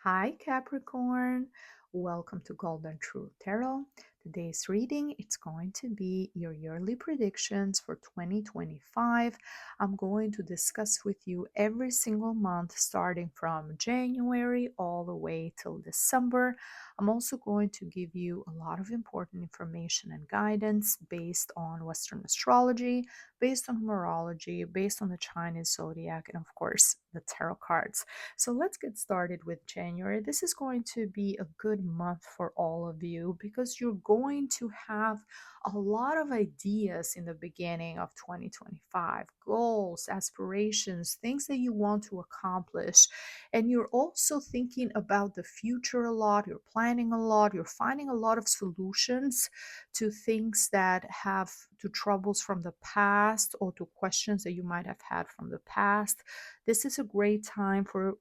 Hi Capricorn, welcome to Golden Truth Tarot. Today's reading, it's going to be your yearly predictions for 2025. I'm going to discuss with you every single month starting from January all the way till December. I'm also going to give you a lot of important information and guidance based on Western astrology, based on numerology, based on the Chinese zodiac, and of course the tarot cards. So let's get started with January. This is going to be a good month for all of you because you're going to have a lot of ideas in the beginning of 2025, goals, aspirations, things that you want to accomplish. And you're also thinking about the future a lot, you're planning a lot, you're finding a lot of solutions to things that have to troubles from the past or to questions that you might have had from the past. This is a great time for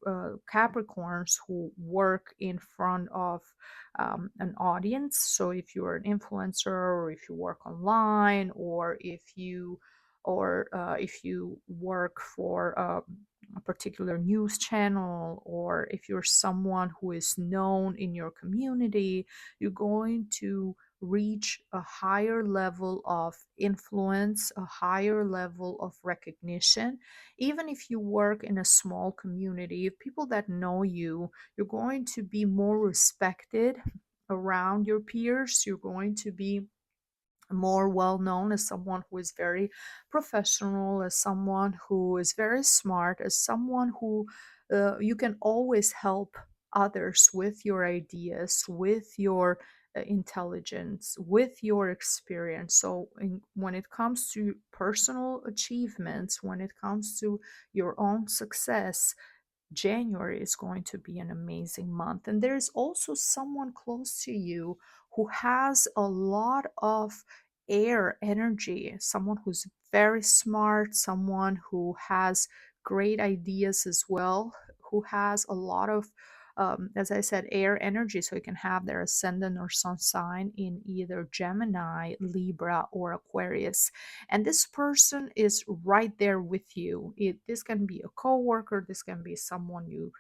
Capricorns who work in front of an audience. So if you're an influencer, or if you work online, or if you work for a particular news channel, or if you're someone who is known in your community, you're going to reach a higher level of influence, a higher level of recognition. Even if you work in a small community, if people that know you, you're going to be more respected around your peers. You're going to be more well known as someone who is very professional, as someone who is very smart, as someone who you can always help others with your ideas, with your intelligence, with your experience. So, when it comes to personal achievements, when it comes to your own success, January is going to be an amazing month. And there's also someone close to you who has a lot of air energy, someone who's very smart, someone who has great ideas as well, who has a lot of as I said, air energy. So you can have their ascendant or sun sign in either Gemini, Libra, or Aquarius. And this person is right there with you. This can be a coworker, this can be someone you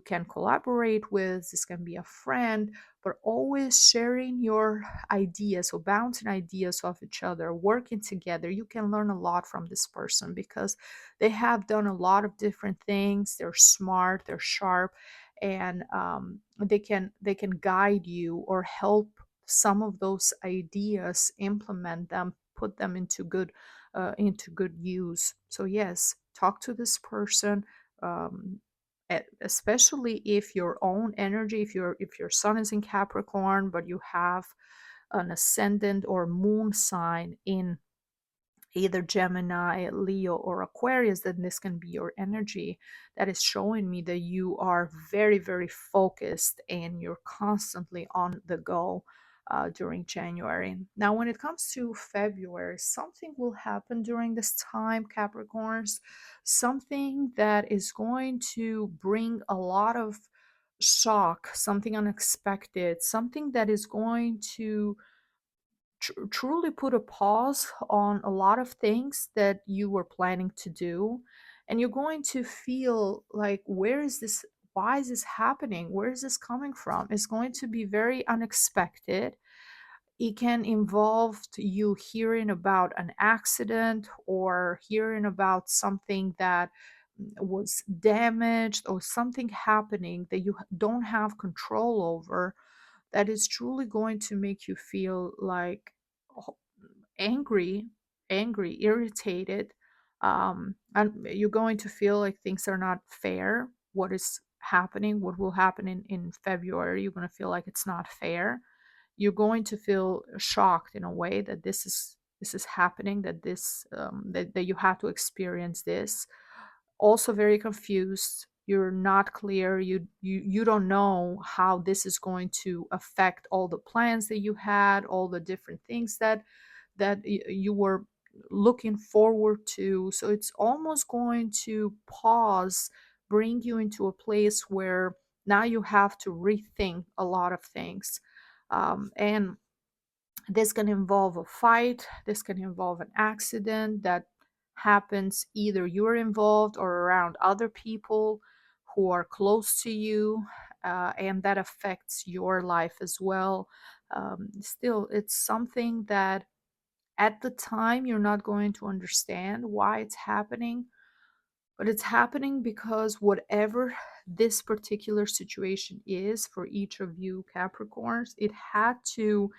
can collaborate with, this can be a friend, but always sharing your ideas or bouncing ideas off each other, working together. You can learn a lot from this person because they have done a lot of different things. They're smart, they're sharp, and they can guide you or help some of those ideas, implement them, put them into good use. So yes, talk to this person, um, especially if your own energy, if your sun is in Capricorn, but you have an ascendant or moon sign in either Gemini, Leo, or Aquarius, then this can be your energy that is showing me that you are very, very focused and you're constantly on the go during January. Now, when it comes to February, something will happen during this time, Capricorns, something that is going to bring a lot of shock, something unexpected, something that is going to truly put a pause on a lot of things that you were planning to do. And you're going to feel like, where is this? Why is this happening? Where is this coming from? It's going to be very unexpected. It can involve you hearing about an accident or hearing about something that was damaged or something happening that you don't have control over, that is truly going to make you feel like angry, irritated. And you're going to feel like things are not fair. What is happening, what will happen in February, you're going to feel like it's not fair. You're going to feel shocked in a way that this is happening, that that you have to experience this. Also very confused, you're not clear, you don't know how this is going to affect all the plans that you had, all the different things that you were looking forward to. So it's almost going to pause, bring you into a place where now you have to rethink a lot of things. And this can involve a fight, this can involve an accident that happens either you're involved or around other people who are close to you. and that affects your life as well. Still, it's something that at the time you're not going to understand why it's happening, but it's happening because whatever this particular situation is for each of you Capricorns, it had to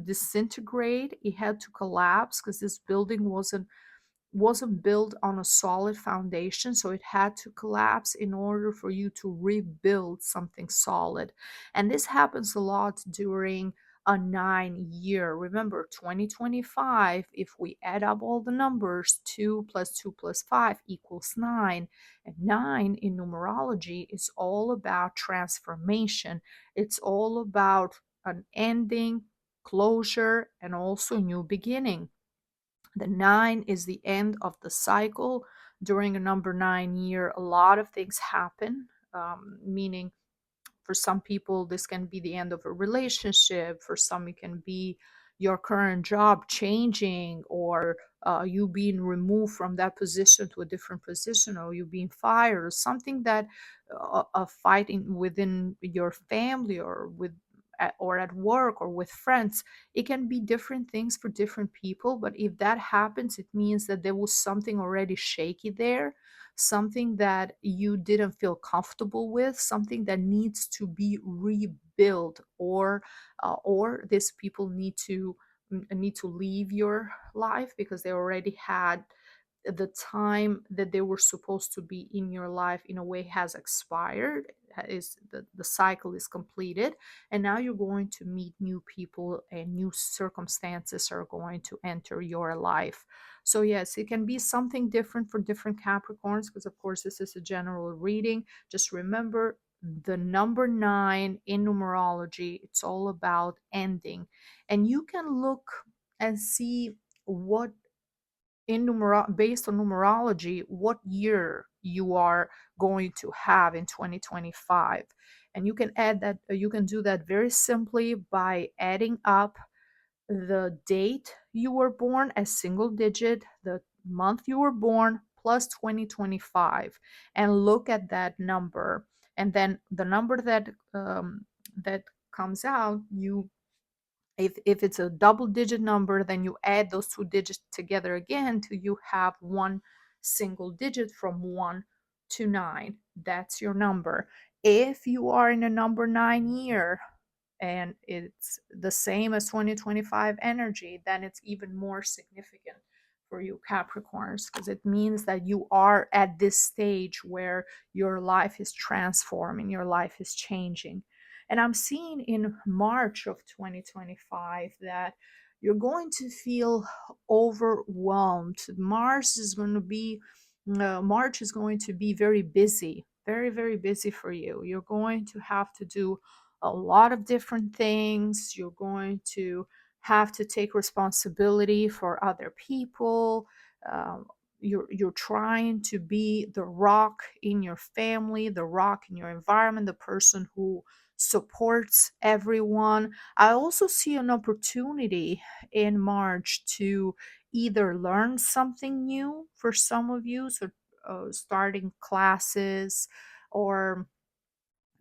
disintegrate, it had to collapse, because this building wasn't built on a solid foundation, so it had to collapse in order for you to rebuild something solid. And this happens a lot during a 9 year. Remember, 2025, if we add up all the numbers, 2 plus 2 plus 5 equals 9. And 9 in numerology is all about transformation, it's all about an ending, closure, and also new beginning. The 9 is the end of the cycle. During a number 9 year, a lot of things happen, meaning for some people, this can be the end of a relationship. For some, it can be your current job changing, or you being removed from that position to a different position, or you being fired, or something that a fighting within your family, or or at work, or with friends. It can be different things for different people, but if that happens, it means that there was something already shaky there, something that you didn't feel comfortable with, something that needs to be rebuilt, or these people need to leave your life because they already had the time that they were supposed to be in your life in a way has expired, is the cycle is completed, and now you're going to meet new people and new circumstances are going to enter your life. So yes, it can be something different for different Capricorns, because of course this is a general reading. Just remember, the number 9 in numerology, it's all about ending. And you can look and see what based on numerology, what year you are going to have in 2025. And you can add that, you can do that very simply by adding up the date you were born as single digit, the month you were born plus 2025, and look at that number. And then the number that comes out, you if it's a double digit number, then you add those two digits together again till you have one single digit from 1 to 9. That's your number. If you are in a number 9 year and it's the same as 2025 energy, then it's even more significant for you Capricorns, because it means that you are at this stage where your life is transforming, your life is changing. And I'm seeing in March of 2025 that you're going to feel overwhelmed. March is going to be very busy, very, very busy for you. You're going to have to do a lot of different things. You're going to have to take responsibility for other people. Um, you're trying to be the rock in your family, the rock in your environment, the person who supports everyone. I also see an opportunity in March to either learn something new for some of you, so starting classes, or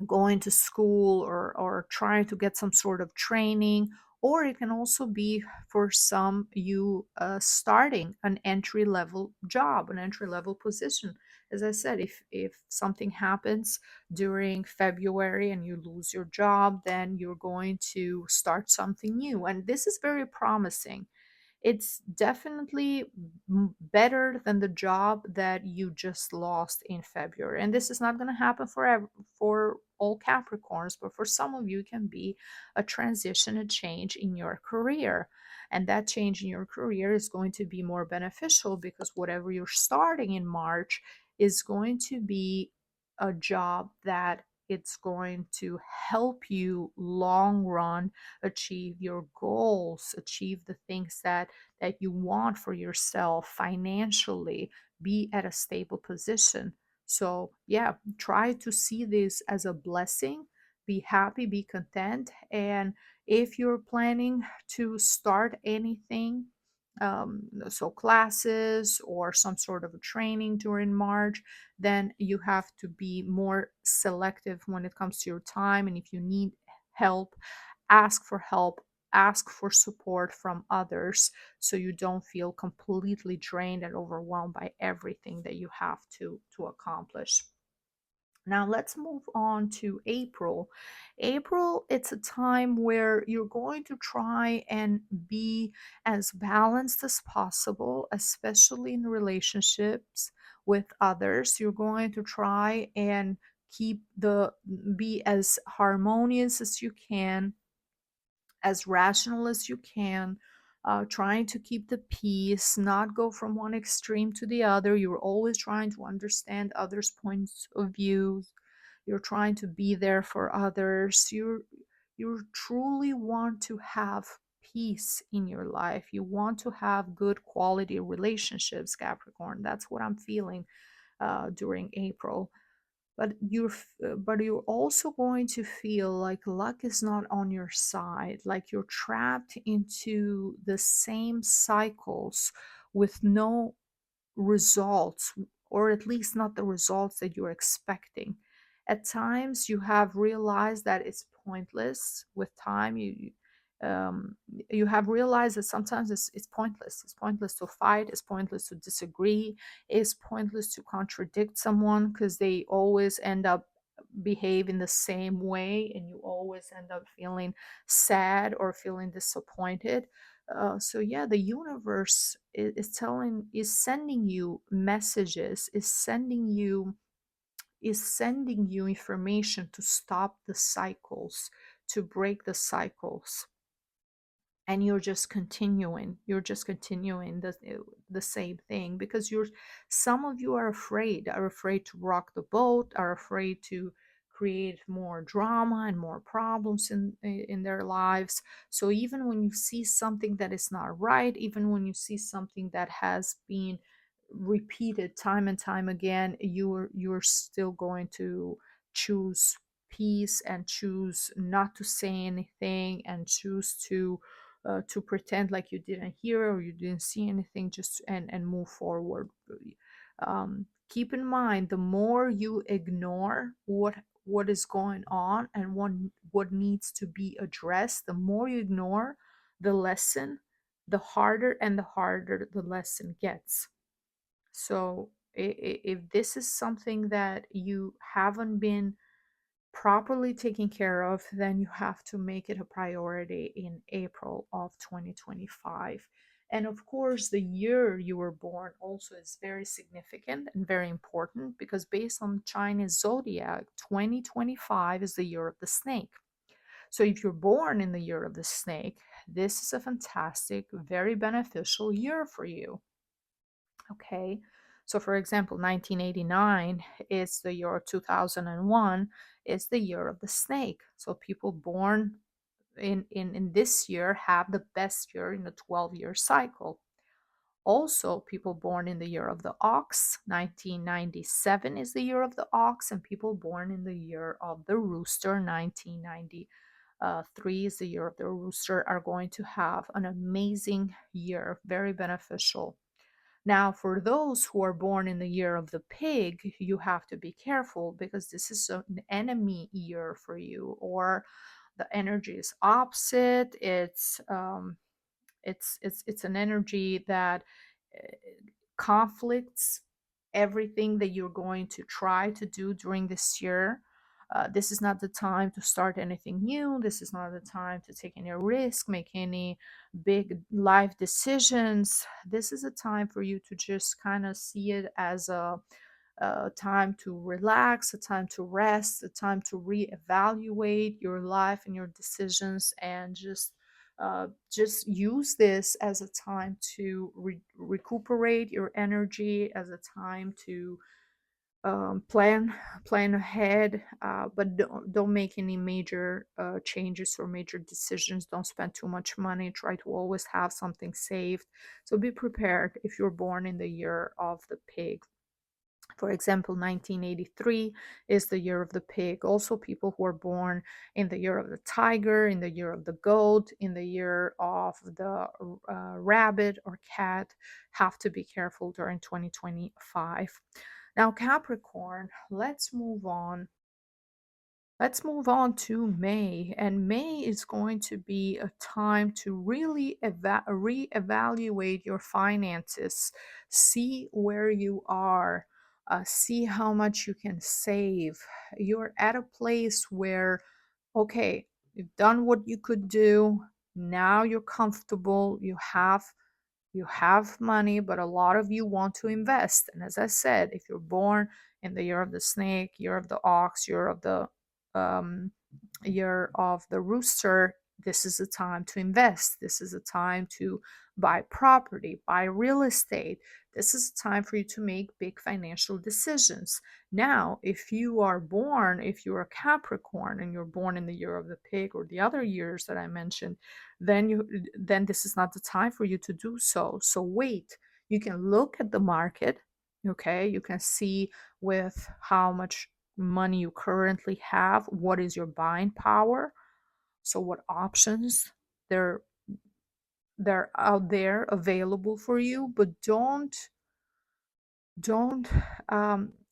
going to school, or trying to get some sort of training, or it can also be for some you starting an entry level job, an entry level position. As I said, if something happens during February and you lose your job, then you're going to start something new, and this is very promising. It's definitely better than the job that you just lost in February. And this is not going to happen for all Capricorns, but for some of you, it can be a transition, a change in your career. And that change in your career is going to be more beneficial, because whatever you're starting in March is going to be a job that it's going to help you long run achieve your goals, achieve the things that you want for yourself financially, be at a stable position. So yeah, try to see this as a blessing, be happy, be content. And if you're planning to start anything, so classes or some sort of a training during March, then you have to be more selective when it comes to your time. And if you need help, ask for help, ask for support from others, so you don't feel completely drained and overwhelmed by everything that you have to accomplish. Now let's move on to April. April, it's a time where you're going to try and be as balanced as possible, especially in relationships with others. You're going to try and be as harmonious as you can, as rational as you can, trying to keep the peace, not go from one extreme to the other. You're always trying to understand others' points of view. You're trying to be there for others. You truly want to have peace in your life. You want to have good quality relationships, Capricorn. That's what I'm feeling during April. But you're also going to feel like luck is not on your side, like you're trapped into the same cycles with no results, or at least not the results that you're expecting. At times, you have realized that it's pointless. With time, um, you have realized that sometimes it's pointless. It's pointless to fight. It's pointless to disagree. It's pointless to contradict someone because they always end up behaving the same way, and you always end up feeling sad or feeling disappointed. So yeah, the universe is sending you messages, is sending you information to stop the cycles, to break the cycles. And you're just continuing the same thing, because some of you are afraid to rock the boat, are afraid to create more drama and more problems in their lives. So even when you see something that is not right, even when you see something that has been repeated time and time again, you're still going to choose peace and choose not to say anything and choose to pretend like you didn't hear or you didn't see anything, just and move forward. Keep in mind, the more you ignore what is going on and what needs to be addressed, the more you ignore the lesson, the harder and the harder the lesson gets. So if this is something that you haven't been properly taken care of, then you have to make it a priority in April of 2025. And of course, the year you were born also is very significant and very important, because based on Chinese zodiac, 2025 is the year of the snake. So if you're born in the year of the snake, this is a fantastic, very beneficial year for you. Okay. So for example, 1989 is the year, 2001 is the year of the snake. So people born in this year have the best year in the 12-year cycle. Also, people born in the year of the ox, 1997 is the year of the ox, and people born in the year of the rooster, 1993 is the year of the rooster, are going to have an amazing year, very beneficial. Now, for those who are born in the year of the pig, you have to be careful, because this is an enemy year for you, or the energy is opposite. It's an energy that uh, conflicts everything that you're going to try to do during this year. This is not the time to start anything new. This is not the time to take any risk, make any big life decisions. This is a time for you to just kind of see it as a time to relax, a time to rest, a time to reevaluate your life and your decisions, and just use this as a time to recuperate your energy, as a time to plan ahead, but don't make any major changes or major decisions. Don't spend too much money. Try to always have something saved. So be prepared if you're born in the year of the pig. For example, 1983 is the year of the pig. Also, people who are born in the year of the tiger, in the year of the goat, in the year of the rabbit or cat have to be careful during 2025. Now, Capricorn, Let's move on to May. And May is going to be a time to really reevaluate your finances, see where you are, see how much you can save. You're at a place where, okay, you've done what you could do. Now you're comfortable. You have money, but a lot of you want to invest. And as I said, if you're born in the year of the snake, year of the ox, um, year of the rooster, this is a time to invest. This is a time to buy property, buy real estate. This is a time for you to make big financial decisions. Now, if you're a Capricorn and you're born in the year of the pig or the other years that I mentioned, then this is not the time for you to do so. So wait, you can look at the market, okay? You can see with how much money you currently have, what is your buying power, so what options there they're out there available for you, but don't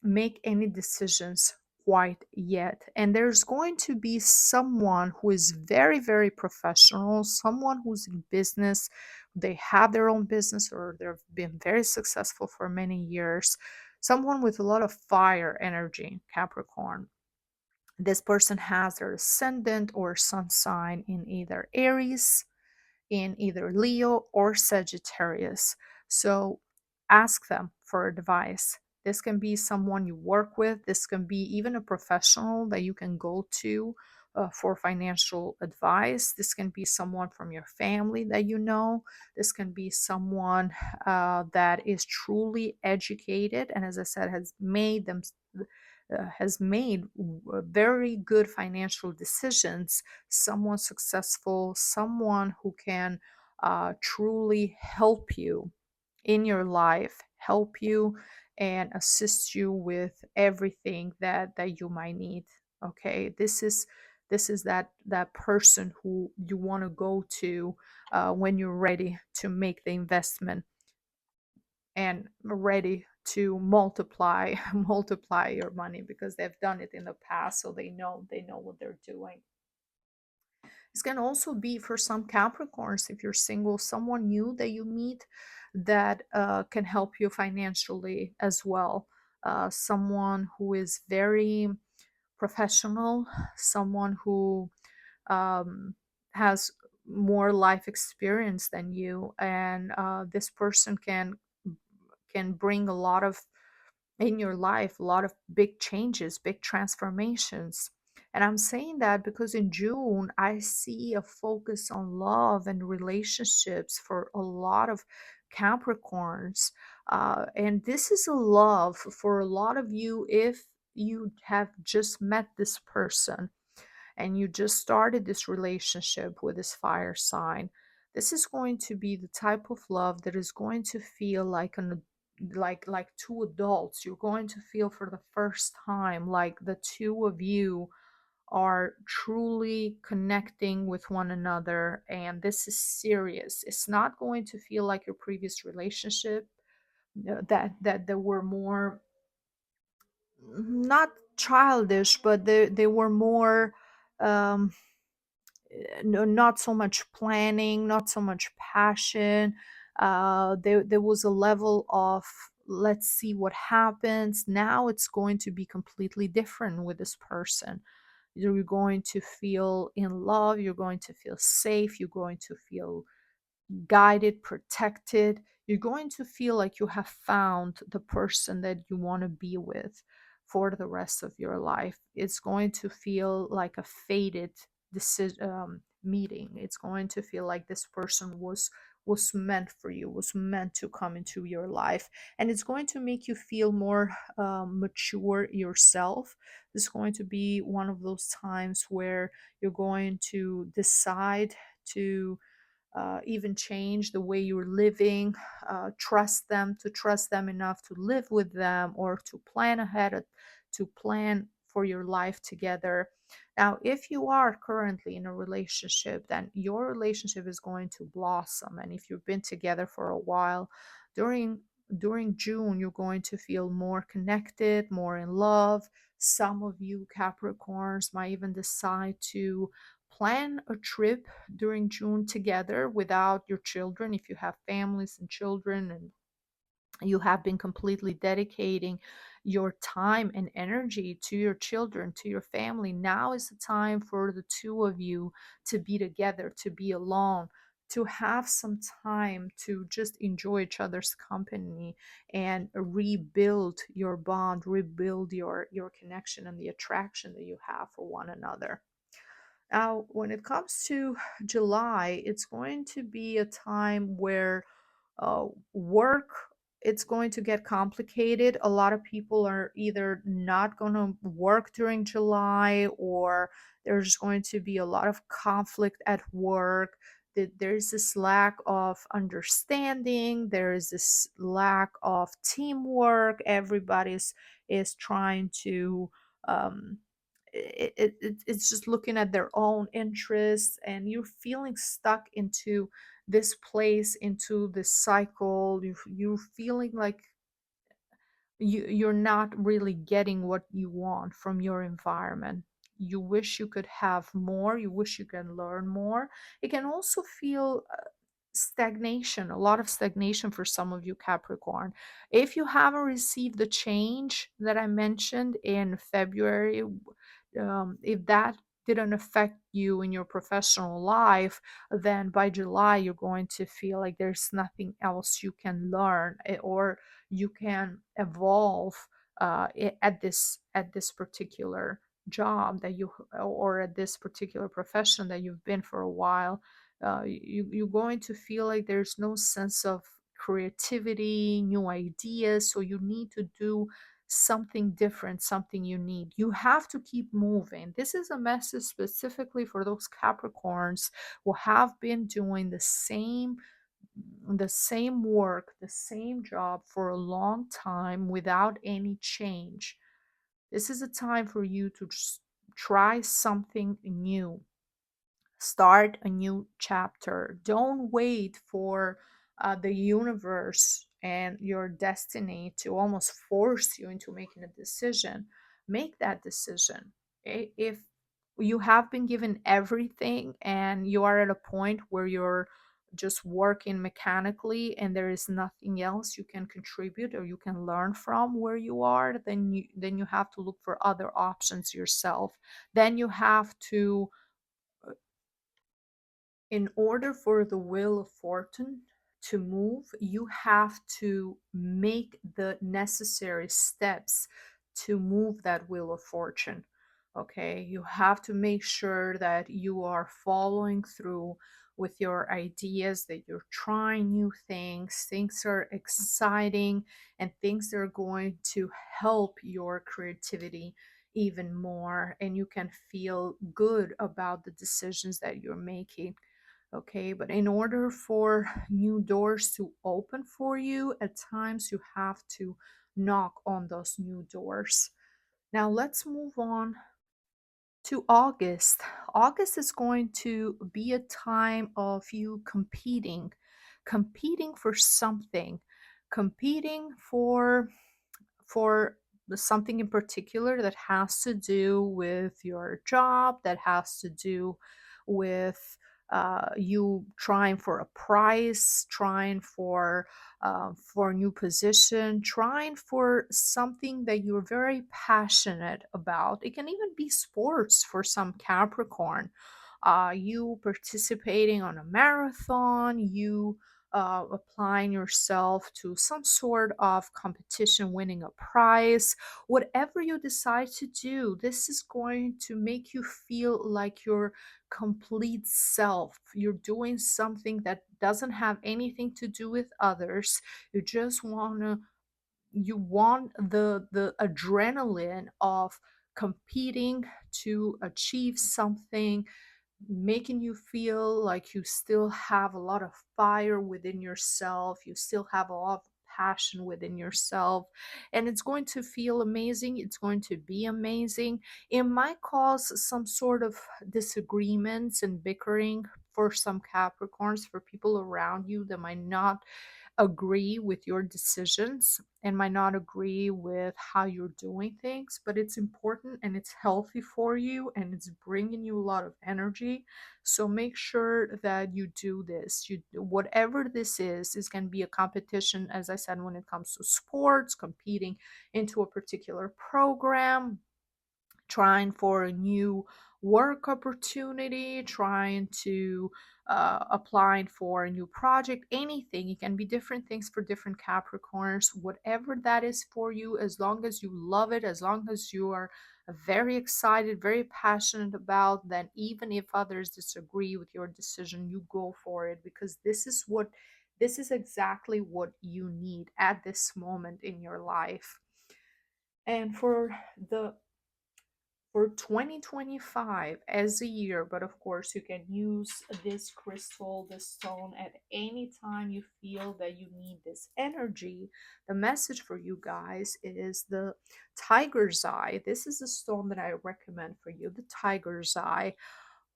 make any decisions quite yet. And there's going to be someone who is very, very professional, someone who's in business, they have their own business or they've been very successful for many years, someone with a lot of fire energy, Capricorn. This person has their ascendant or sun sign in either Aries, in either Leo or Sagittarius. So ask them for advice. This can be someone you work with, this can be even a professional that you can go to for financial advice. This can be someone from your family that you know. This can be someone that is truly educated and, as I said, has made very good financial decisions, someone successful, someone who can truly help you in your life, help you and assist you with everything that you might need. Okay, this is that person who you want to go to when you're ready to make the investment and ready to multiply your money, because they've done it in the past, so they know what they're doing. This can also be for some Capricorns, if you're single, someone new that you meet that can help you financially as well. Someone who is very professional, someone who um, has more life experience than you, and this person can bring a lot of in your life, a lot of big changes, big transformations. And I'm saying that because in June, I see a focus on love and relationships for a lot of Capricorns. And this is a love for a lot of you if you have just met this person and you just started this relationship with this fire sign. This is going to be the type of love that is going to feel like two adults. You're going to feel for the first time like the two of you are truly connecting with one another, and this is serious. It's not going to feel like your previous relationship that there were more, not childish, but they were more um no, not so much planning, not so much passion. There was a level of let's see what happens. Now it's going to be completely different with this person. You're going to feel in love, you're going to feel safe, you're going to feel guided, protected. You're going to feel like you have found the person that you want to be with for the rest of your life. It's going to feel like a fated meeting. It's going to feel like this person was meant for you, was meant to come into your life, and it's going to make you feel more mature yourself. It's going to be one of those times where you're going to decide to even change the way you're living. Trust them enough to live with them or to plan ahead, to plan for your life together. Now, if you are currently in a relationship, then your relationship is going to blossom. And if you've been together for a while, during June, you're going to feel more connected, more in love. Some of you Capricorns might even decide to plan a trip during June together without your children. If you have families and children and you have been completely dedicating your time and energy to your children, to your family, now is the time for the two of you to be together, to be alone, to have some time to just enjoy each other's company and rebuild your bond, rebuild your connection and the attraction that you have for one another. Now, when it comes to July, it's going to be a time where work, it's going to get complicated. A lot of people are either not going to work during July, or there's going to be a lot of conflict at work. There's this lack of understanding, there is this lack of teamwork. Everybody's is trying to um, it's just looking at their own interests, and you're feeling stuck into this place, into this cycle. You're feeling like you're not really getting what you want from your environment. You wish you could have more, you wish you can learn more. It can also feel stagnation, a lot of stagnation for some of you Capricorn. If you haven't received the change that I mentioned in February, if that didn't affect you in your professional life, then by July you're going to feel like there's nothing else you can learn, or you can evolve at this particular job that you, or at this particular profession that you've been for a while. You're going to feel like there's no sense of creativity, new ideas, so you need to do something different, something unique. You have to keep moving. This is a message specifically for those Capricorns who have been doing the same work, the same job for a long time without any change. This is a time for you to try something new, start a new chapter. Don't wait for the universe and your destiny to almost force you into making a decision. Make that decision. If you have been given everything and you are at a point where you're just working mechanically and there is nothing else you can contribute or you can learn from where you are, then you have to look for other options yourself. Then you have to, in order for the wheel of fortune to move, you have to make the necessary steps to move that wheel of fortune. Okay, you have to make sure that you are following through with your ideas, that you're trying new things, things are exciting, and things that are going to help your creativity even more, and you can feel good about the decisions that you're making. Okay, but in order for new doors to open for you, at times you have to knock on those new doors. Now let's move on to August. August is going to be a time of you competing for something, competing for something in particular that has to do with your job, that has to do with you trying for a prize, trying for a new position, trying for something that you're very passionate about. It can even be sports for some Capricorn. You participating on a marathon, you applying yourself to some sort of competition, winning a prize. Whatever you decide to do, this is going to make you feel like your complete self. You're doing something that doesn't have anything to do with others. You just want to, you want the adrenaline of competing to achieve something, making you feel like you still have a lot of fire within yourself, you still have a lot of passion within yourself, and it's going to feel amazing. It's going to be amazing. It might cause some sort of disagreements and bickering for some Capricorns, for people around you that might not agree with your decisions and might not agree with how you're doing things, but it's important and it's healthy for you and it's bringing you a lot of energy. So make sure that you do this. You, whatever this is going to be a competition, as I said, when it comes to sports, competing into a particular program, trying for a new work opportunity, trying to applying for a new project, anything. It can be different things for different Capricorns. Whatever that is for you, as long as you love it, as long as you are very excited, very passionate about, then even if others disagree with your decision, you go for it, because this is exactly what you need at this moment in your life. And the for 2025 as a year, but of course you can use this crystal, this stone, at any time you feel that you need this energy. The message for you guys is the tiger's eye. This is a stone that I recommend for you, the tiger's eye.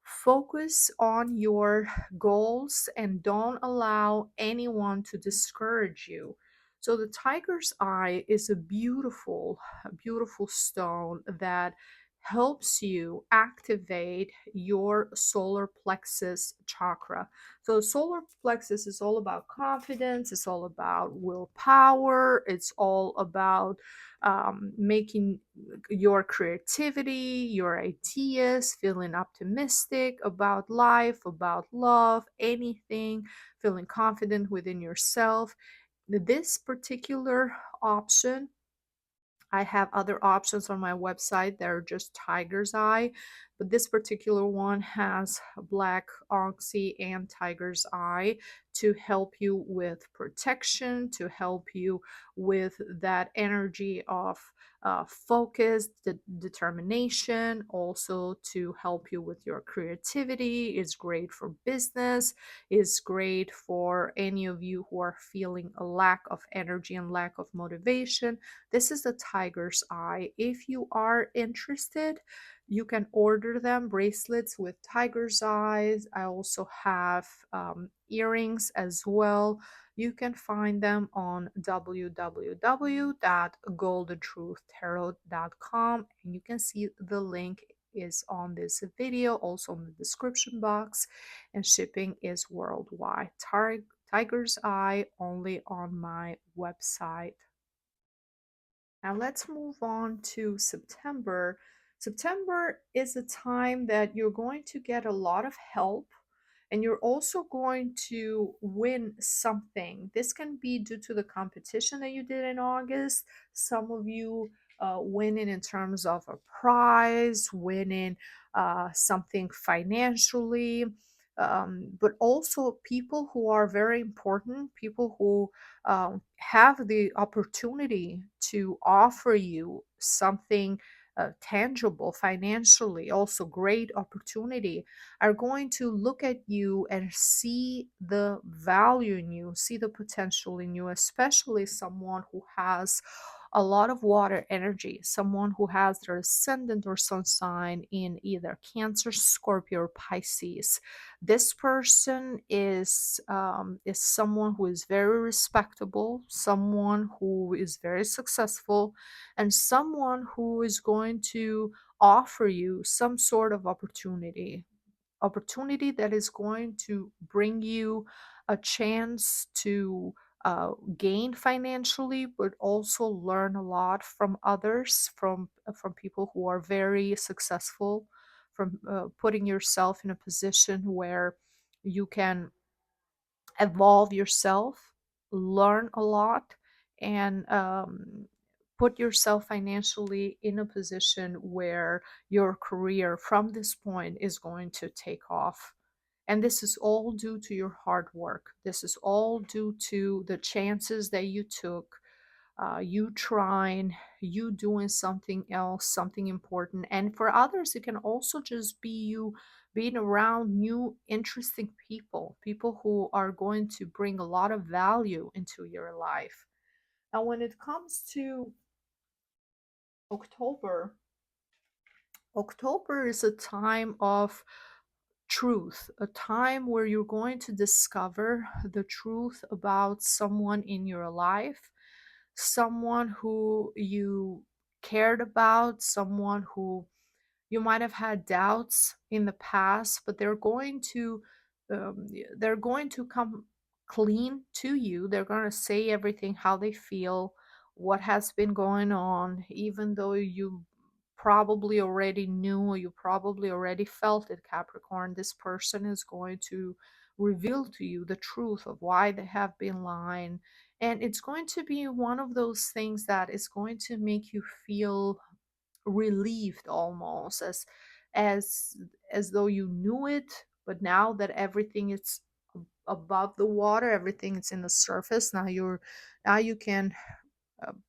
Focus on your goals and don't allow anyone to discourage you. So the tiger's eye is a beautiful stone that helps you activate your solar plexus chakra. So solar plexus is all about confidence, it's all about willpower, it's all about making your creativity, your ideas, feeling optimistic about life, about love, anything, feeling confident within yourself. This particular option, I have other options on my website that are just tiger's eye, but this particular one has black oxy and tiger's eye to help you with protection, to help you with that energy of focus, determination, also to help you with your creativity. It's great for business, is great for any of you who are feeling a lack of energy and lack of motivation. This is the tiger's eye. If you are interested, you can order them, bracelets with tiger's eyes. I also have earrings as well. You can find them on www.goldentruthtarot.com, and you can see the link is on this video, also in the description box, and shipping is worldwide. Tiger's eye only on my website. Now let's move on to September. September is a time that you're going to get a lot of help and you're also going to win something. This can be due to the competition that you did in August. Some of you winning in terms of a prize, winning something financially, but also people who are very important, people who have the opportunity to offer you something tangible financially, also great opportunity, are going to look at you and see the value in you, see the potential in you, especially someone who has a lot of water energy, someone who has their ascendant or sun sign in either Cancer, Scorpio, or Pisces. This person is someone who is very respectable, someone who is very successful, and someone who is going to offer you some sort of opportunity that is going to bring you a chance to gain financially, but also learn a lot from others, from people who are very successful, from putting yourself in a position where you can evolve yourself, learn a lot, and put yourself financially in a position where your career from this point is going to take off. And this is all due to your hard work. This is all due to the chances that you took, you trying, you doing something else, something important. And for others, it can also just be you being around new, interesting people, people who are going to bring a lot of value into your life. Now, when it comes to October, October is a time of truth, a time where you're going to discover the truth about someone in your life, someone who you cared about, someone who you might have had doubts in the past, but um, they're going to come clean to you. They're going to say everything how they feel, what has been going on, even though you probably already knew or you probably already felt it, Capricorn. This person is going to reveal to you the truth of why they have been lying. And it's going to be one of those things that is going to make you feel relieved, almost as as though you knew it, but now that everything is above the water, everything is in the surface, now you can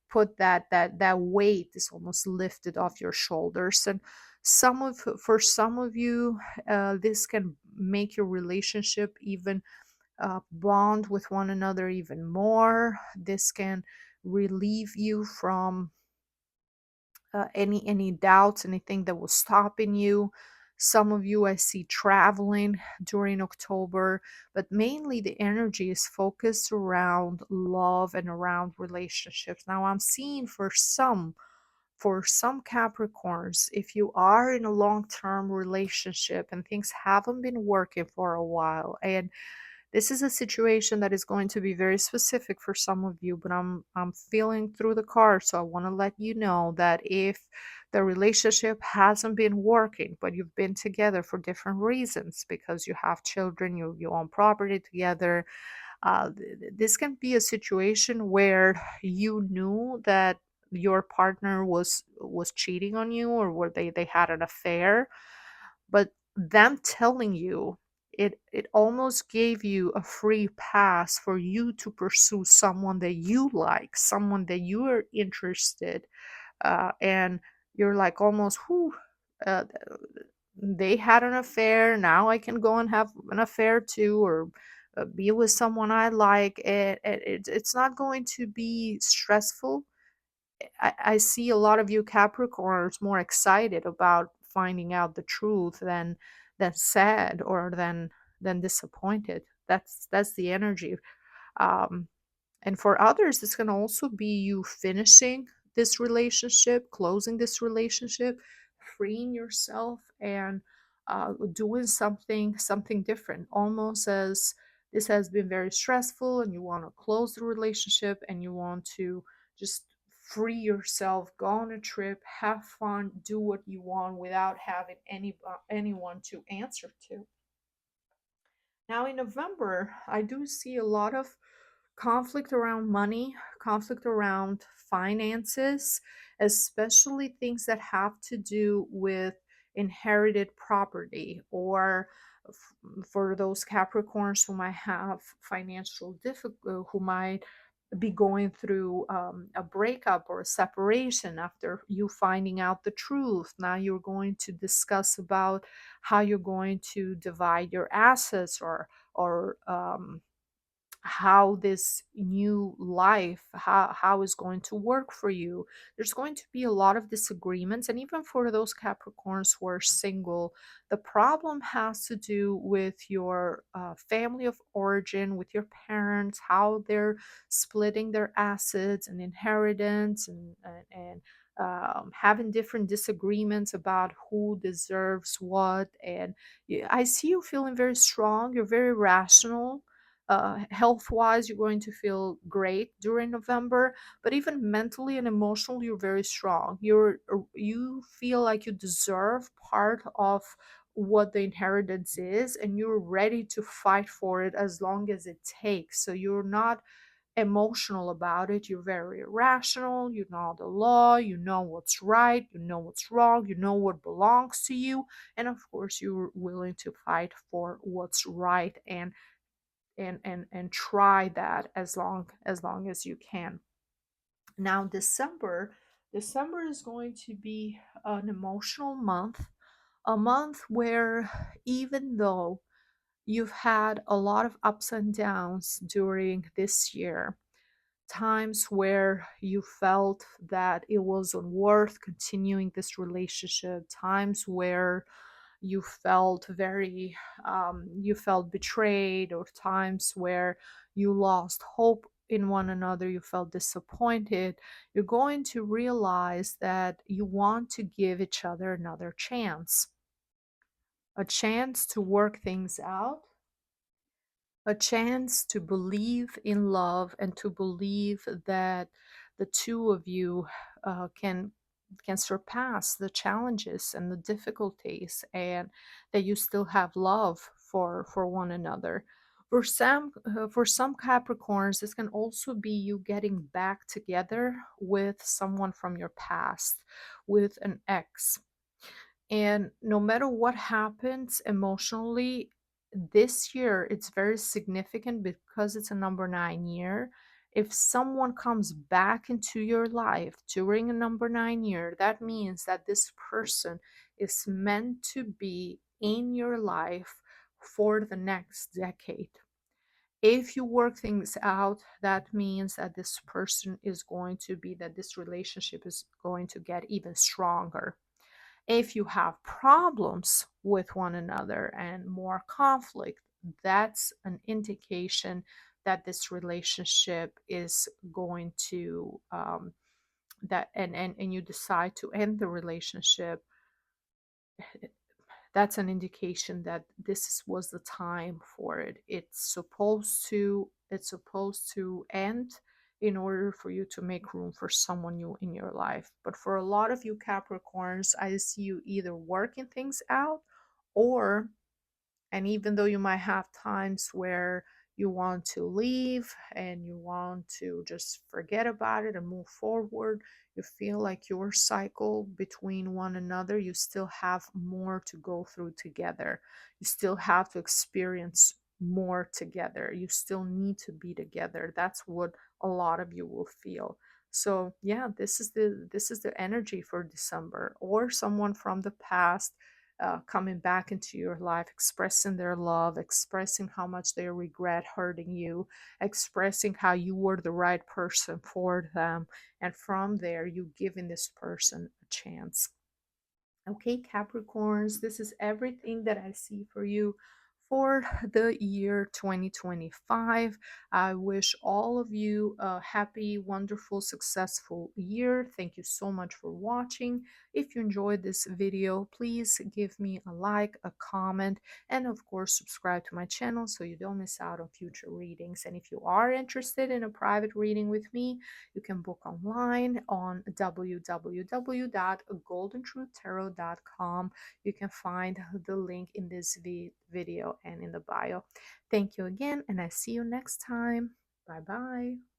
put that weight is almost lifted off your shoulders. And for some of you, this can make your relationship even bond with one another even more. This can relieve you from any doubts, anything that was stopping you. Some of you I see traveling during October, but mainly the energy is focused around love and around relationships. Now I'm seeing for some Capricorns, if you are in a long-term relationship and things haven't been working for a while, and this is a situation that is going to be very specific for some of you, but I'm feeling through the cards, so I want to let you know that if the relationship hasn't been working, but you've been together for different reasons because you have children, you own property together, this can be a situation where you knew that your partner was cheating on you, or where they had an affair, but them telling you, it almost gave you a free pass for you to pursue someone that you like, someone that you are interested, and you're like almost who, uh, they had an affair, now I can go and have an affair too, or be with someone I like. It's not going to be stressful. I see a lot of you Capricorns more excited about finding out the truth than sad or than disappointed. That's the energy. Um, and for others, this can also be you finishing this relationship, closing this relationship, freeing yourself, and doing something different. Almost as this has been very stressful, and you want to close the relationship, and you want to just free yourself, go on a trip, have fun, do what you want without having anyone to answer to. Now, in November, I do see a lot of conflict around money, conflict around finances, especially things that have to do with inherited property, or for those Capricorns who might have financial difficulty, who might be going through a breakup or a separation after you finding out the truth. Now you're going to discuss about how you're going to divide your assets, or how this new life, how is going to work for you. There's going to be a lot of disagreements, and even for those Capricorns who are single, the problem has to do with your family of origin, with your parents, how they're splitting their assets and inheritance, and having different disagreements about who deserves what. And I see you feeling very strong, you're very rational. Health wise, you're going to feel great during November, but even mentally and emotionally, you're very strong. You feel like you deserve part of what the inheritance is, and you're ready to fight for it as long as it takes. So you're not emotional about it. You're very rational. You know the law, you know what's right, you know what's wrong, you know what belongs to you, and of course, you're willing to fight for what's right, and try that as long as you can. Now, December is going to be an emotional month, a month where even though you've had a lot of ups and downs during this year, times where you felt that it wasn't worth continuing this relationship, times where you felt betrayed, or times where you lost hope in one another, you felt disappointed, you're going to realize that you want to give each other another chance, a chance to work things out, a chance to believe in love and to believe that the two of you can surpass the challenges and the difficulties, and that you still have love for one another. For some Capricorns, this can also be you getting back together with someone from your past, with an ex. And no matter what happens emotionally, this year it's very significant because it's a number 9 year. If someone comes back into your life during a number 9 year, that means that this person is meant to be in your life for the next decade. If you work things out, that means that this relationship is going to get even stronger. If you have problems with one another and more conflict, that's an indication that this relationship is going to and you decide to end the relationship. That's an indication that was the time for it. It's supposed to end in order for you to make room for someone new in your life. But for a lot of you Capricorns, I see you either working things out, or and even though you might have times where you want to leave and you want to just forget about it and move forward, you feel like your cycle between one another, you still have more to go through together. You still have to experience more together. You still need to be together. That's what a lot of you will feel. So yeah, this is the energy for December, or someone from the past coming back into your life, expressing their love, expressing how much they regret hurting you, expressing how you were the right person for them. And from there, you giving this person a chance. Okay, Capricorns, this is everything that I see for you for the year 2025. I wish all of you a happy, wonderful, successful year. Thank you so much for watching. If you enjoyed this video, please give me a like, a comment, and of course, subscribe to my channel so you don't miss out on future readings. And if you are interested in a private reading with me, you can book online on www.goldentruthtarot.com. You can find the link in this video and in the bio. Thank you again, and I see you next time. Bye bye.